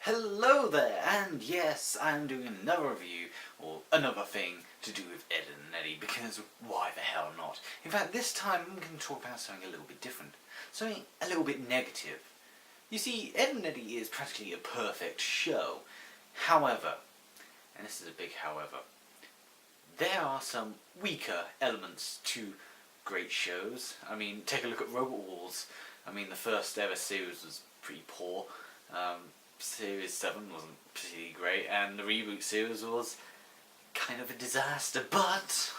Hello there, and yes, I'm doing another review, or another thing to do with Edd N Eddy, because why the hell not? In fact, this time I'm going to talk about something a little bit different, something a little bit negative. You see, Edd N Eddy is practically a perfect show. However, and this is a big however, there are some weaker elements to great shows. I mean, take a look at Robot Wars. I mean, the first ever series was pretty poor. Series 7 wasn't particularly great, and the reboot series was kind of a disaster, but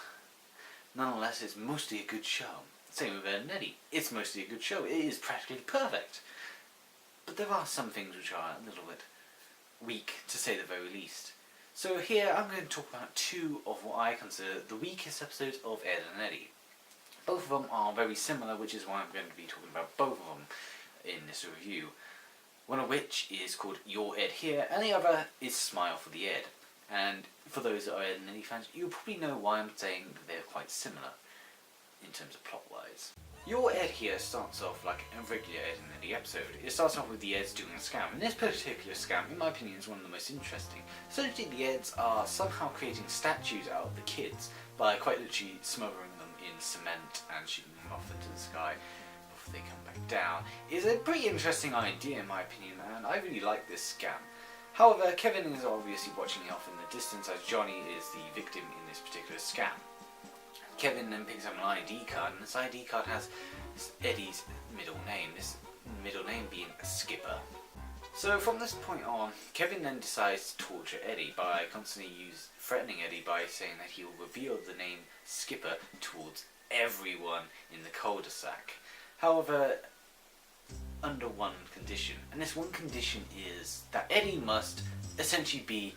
nonetheless it's mostly a good show. Same with Edd N Eddy. It's mostly a good show. It is practically perfect. But there are some things which are a little bit weak, to say the very least. So here I'm going to talk about two of what I consider the weakest episodes of Edd N Eddy. Both of them are very similar, which is why I'm going to be talking about both of them in this review. One of which is called Your Edd Here, and the other is Smile for the Edd. And for those that are Edd N Eddy fans, you'll probably know why I'm saying that they're quite similar in terms of plot-wise. Your Edd Here starts off like a regular Edd N Eddy episode. It starts off with the Edds doing a scam, and this particular scam, in my opinion, is one of the most interesting. Essentially, the Edds are somehow creating statues out of the kids by quite literally smothering them in cement and shooting them off into the sky before they come back down. It's a pretty interesting idea in my opinion, and I really like this scam. However, Kevin is obviously watching it off in the distance as Johnny is the victim in this particular scam. Kevin then picks up an ID card, and this ID card has Eddie's middle name, this middle name being Skipper. So from this point on, Kevin then decides to torture Eddie by constantly threatening Eddie by saying that he will reveal the name Skipper towards everyone in the cul-de-sac. However, under one condition, and this one condition is that Eddie must essentially be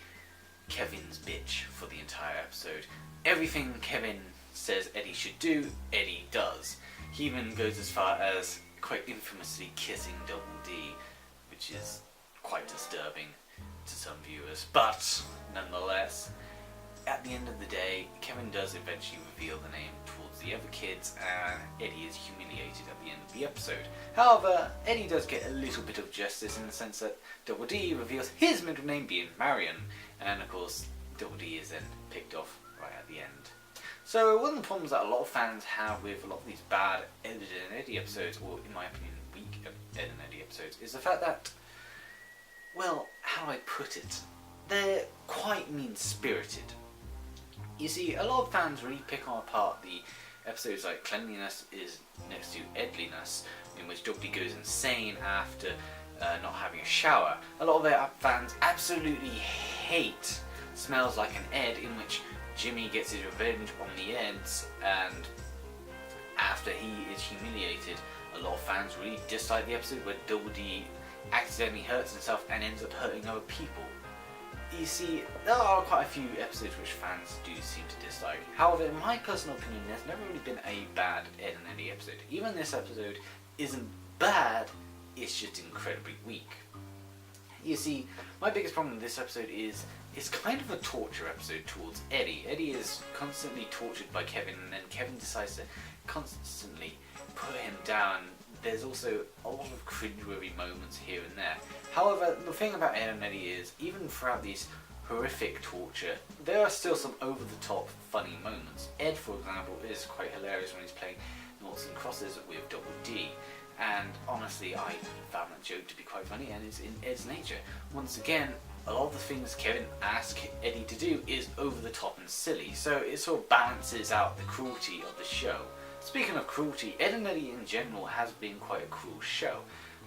Kevin's bitch for the entire episode. Everything Kevin says Eddie should do, Eddie does. He even goes as far as quite infamously kissing Double D, which is quite disturbing to some viewers, but nonetheless, at the end of the day, Kevin does eventually reveal the name towards the other kids, and Eddie is humiliated at the end of the episode. However, Eddie does get a little bit of justice in the sense that Double D reveals his middle name being Marion, and of course, Double D is then picked off right at the end. So one of the problems that a lot of fans have with a lot of these bad Edd N Eddy episodes, or in my opinion, weak Edd N Eddy episodes, is the fact that, well, how do I put it? They're quite mean-spirited. You see, a lot of fans really pick apart the episodes like Cleanliness is Next to Edliness, in which Double D goes insane after not having a shower. A lot of their fans absolutely hate Smells Like an Edd, in which Jimmy gets his revenge on the Edds, and after he is humiliated, a lot of fans really dislike the episode where Double D accidentally hurts himself and ends up hurting other people. You see, there are quite a few episodes which fans do seem to dislike. However, in my personal opinion, there's never really been a bad Edd N Eddy episode. Even this episode isn't bad, it's just incredibly weak. You see, my biggest problem with this episode is it's kind of a torture episode towards Eddie. Eddie is constantly tortured by Kevin, and then Kevin decides to constantly put him down. There's also a lot of cringeworthy moments here and there. However, the thing about Edd N Eddy is, even throughout these horrific torture, there are still some over-the-top funny moments. Ed, for example, is quite hilarious when he's playing noughts and crosses with Double D. And honestly, I found that joke to be quite funny, and it's in Ed's nature. Once again, a lot of the things Kevin asks Eddie to do is over the top and silly, so it sort of balances out the cruelty of the show. Speaking of cruelty, Edd N Eddy in general has been quite a cruel show.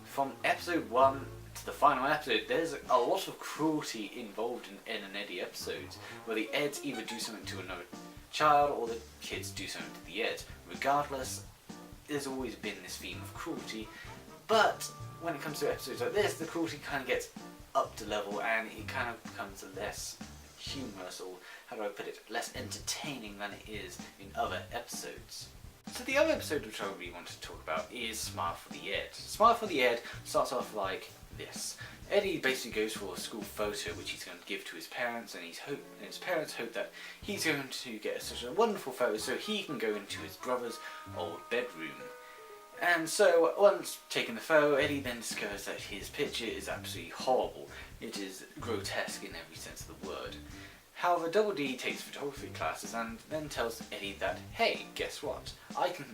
From episode 1 to the final episode, there's a lot of cruelty involved in Edd N Eddy episodes, where the Edds either do something to another child or the kids do something to the Edds. Regardless, there's always been this theme of cruelty, but when it comes to episodes like this, the cruelty kind of gets up to level and it kind of becomes less humorous, or how do I put it, less entertaining than it is in other episodes. So the other episode which I really want to talk about is Smile for the Edd. Smile for the Edd starts off like this. Eddie basically goes for a school photo which he's going to give to his parents, and his parents hope that he's going to get such a wonderful photo so he can go into his brother's old bedroom. And so, once taking the photo, Eddie then discovers that his picture is absolutely horrible. It is grotesque in every sense of the word. However, Double D takes photography classes and then tells Eddie that, hey, guess what? I can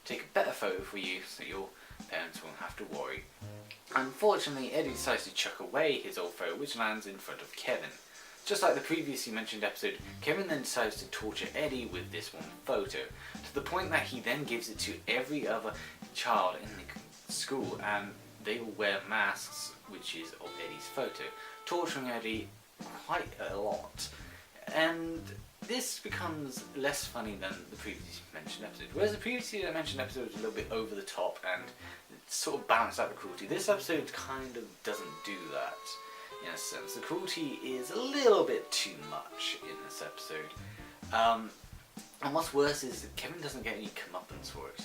take a better photo for you so your parents won't have to worry. Unfortunately, Eddie decides to chuck away his old photo, which lands in front of Kevin. Just like the previously mentioned episode, Kevin then decides to torture Eddie with this one photo, to the point that he then gives it to every other child in the school, and they all wear masks, which is of Eddie's photo, torturing Eddie quite a lot. And this becomes less funny than the previously mentioned episode. Whereas the previously mentioned episode was a little bit over the top and sort of balanced out the cruelty, this episode kind of doesn't do that. In a sense, the cruelty is a little bit too much in this episode. And what's worse is that Kevin doesn't get any comeuppance for it.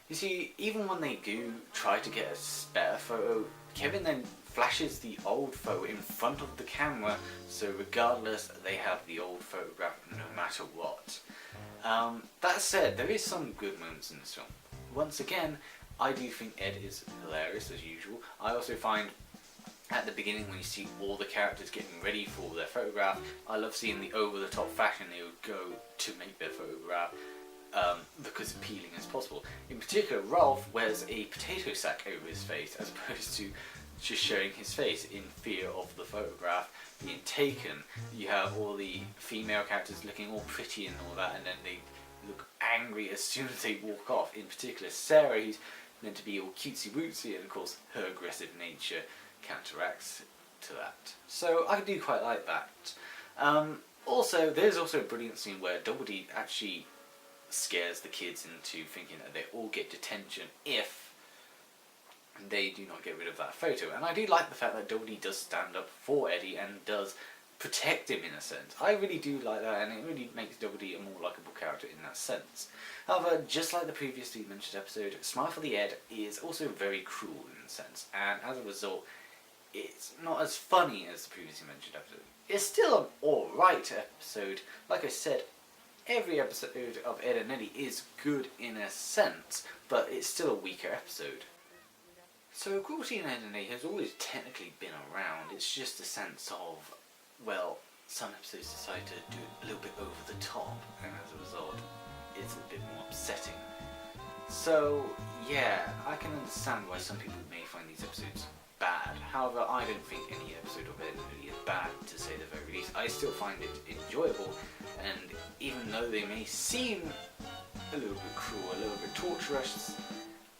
You see, even when they do try to get a better photo, Kevin then flashes the old photo in front of the camera, so regardless, they have the old photograph no matter what. That said, there is some good moments in this film. Once again, I do think Ed is hilarious as usual. I also find at the beginning when you see all the characters getting ready for their photograph, I love seeing the over-the-top fashion they would go to make their photograph look as appealing as possible. In particular, Ralph wears a potato sack over his face as opposed to just showing his face in fear of the photograph being taken. You have all the female characters looking all pretty and all that, and then they look angry as soon as they walk off. In particular, Sarah, who's meant to be all cutesy-wootsy, and of course her aggressive nature counteracts to that. So I do quite like that. Also, there's also a brilliant scene where Double D actually scares the kids into thinking that they all get detention if they do not get rid of that photo. And I do like the fact that Double D does stand up for Eddie and does protect him in a sense. I really do like that, and it really makes Double D a more likeable character in that sense. However, just like the previously mentioned episode, Smile for the Ed is also very cruel in a sense, and as a result, it's not as funny as the previously mentioned episode. It's still an alright episode. Like I said, every episode of Edd N Eddy is good in a sense, but it's still a weaker episode. So Cruelty in Edd N Eddy has always technically been around. It's just a sense of, well, some episodes decide to do it a little bit over the top, and as a result, it's a bit more upsetting. So yeah, I can understand why some people may find these episodes bad. However, I don't think any episode of Edd N Eddy is bad, to say the very least. I still find it enjoyable, and even though they may seem a little bit cruel, a little bit torturous,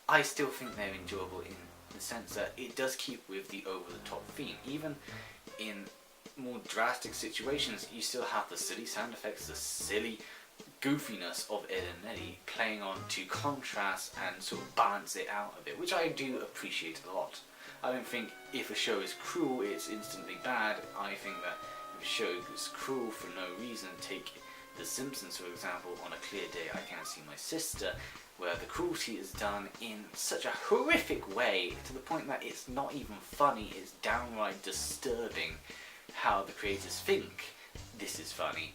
I still think they're enjoyable in the sense that it does keep with the over-the-top theme. Even in more drastic situations, you still have the silly sound effects, the silly goofiness of Edd N Eddy playing on to contrast and sort of balance it out a bit, which I do appreciate a lot. I don't think if a show is cruel, it's instantly bad. I think that if a show is cruel for no reason, take The Simpsons for example, On a Clear Day I Can't See My Sister, where the cruelty is done in such a horrific way to the point that it's not even funny, it's downright disturbing how the creators think this is funny.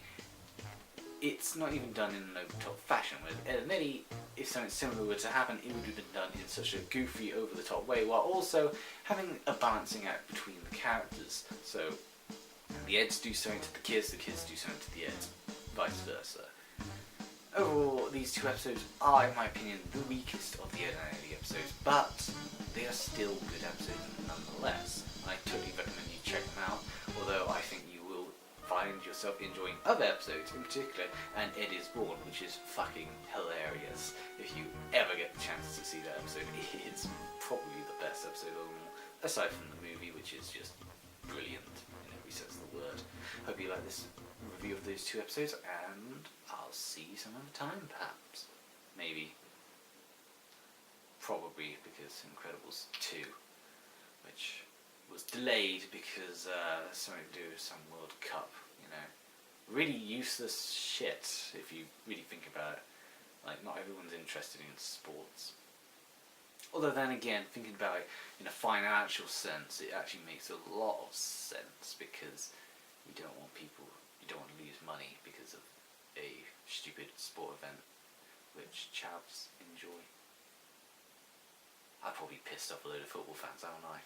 It's not even done in an over-the-top fashion. With Edd N Eddy, if something similar were to happen, it would have been done in such a goofy, over-the-top way, while also having a balancing act between the characters. So the Eds do something to the kids do something to the Eds, vice versa. Overall, these two episodes are, in my opinion, the weakest of the Edd N Eddy episodes, but they are still good episodes nonetheless. I totally recommend you check them out, although I think you will find yourself enjoying other episodes, in particular, and Ed is Born, which is fucking hilarious. If you ever get the chance to see that episode, it's probably the best episode of them all, aside from the movie, which is just brilliant in every sense of the word. Hope you like this review of those two episodes, and I'll see you some other time, perhaps. Maybe. Probably because Incredibles 2, which was delayed because something to do with some World Cup, you know. Really useless shit, if you really think about it. Like, not everyone's interested in sports. Although then again, thinking about it in a financial sense, it actually makes a lot of sense, because you don't want to lose money because of a stupid sport event which chavs enjoy. I probably pissed off a load of football fans, haven't I?